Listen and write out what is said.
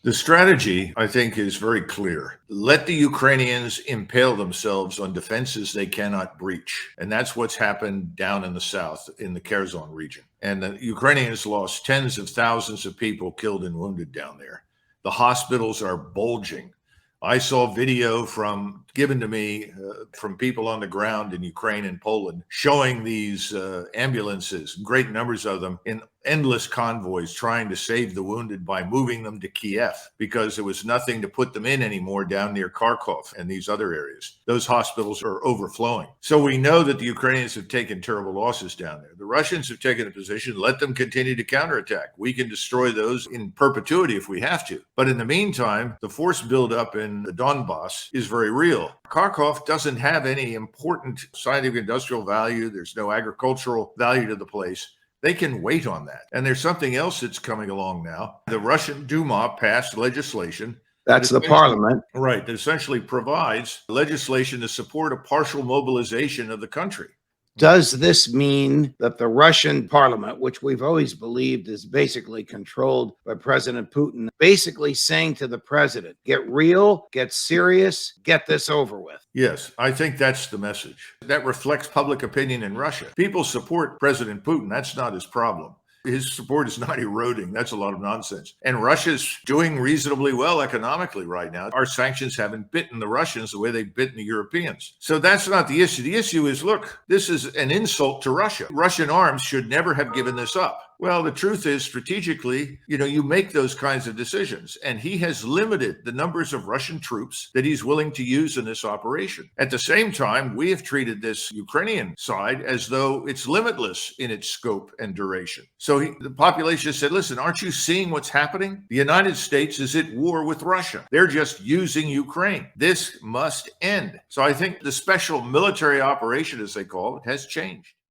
The strategy, I think, is very clear. Let the Ukrainians impale themselves on defenses they cannot breach. And that's what's happened down in the south, in the Kherson region. And the Ukrainians lost tens of thousands of people killed and wounded down there. The hospitals are bulging. I saw video given to me from people on the ground in Ukraine and Poland showing these ambulances, great numbers of them, in endless convoys trying to save the wounded by moving them to Kiev because there was nothing to put them in anymore down near Kharkov and these other areas. Those hospitals are overflowing. So we know that the Ukrainians have taken terrible losses down there. The Russians have taken a position, let them continue to counterattack. We can destroy those in perpetuity if we have to. But in the meantime, the force buildup in the Donbass is very real. Kharkov doesn't have any important scientific industrial value. There's no agricultural value to the place. They can wait on that. And there's something else that's coming along now. The Russian Duma passed legislation. That's the parliament. Right. That essentially provides legislation to support a partial mobilization of the country. Does this mean that the Russian parliament, which we've always believed is basically controlled by President Putin, basically saying to the president, get real, get serious, get this over with? Yes, I think that's the message. That reflects public opinion in Russia. People support President Putin. That's not his problem. His support is not eroding. That's a lot of nonsense. And Russia's doing reasonably well economically right now. Our sanctions haven't bitten the Russians the way they've bitten the Europeans. So that's not the issue. The issue is, look, this is an insult to Russia. Russian arms should never have given this up. Well, the truth is, strategically, you make those kinds of decisions. And he has limited the numbers of Russian troops that he's willing to use in this operation. At the same time, we have treated this Ukrainian side as though it's limitless in its scope and duration. So the population said, listen, aren't you seeing what's happening? The United States is at war with Russia. They're just using Ukraine. This must end. So I think the special military operation, as they call it, has changed.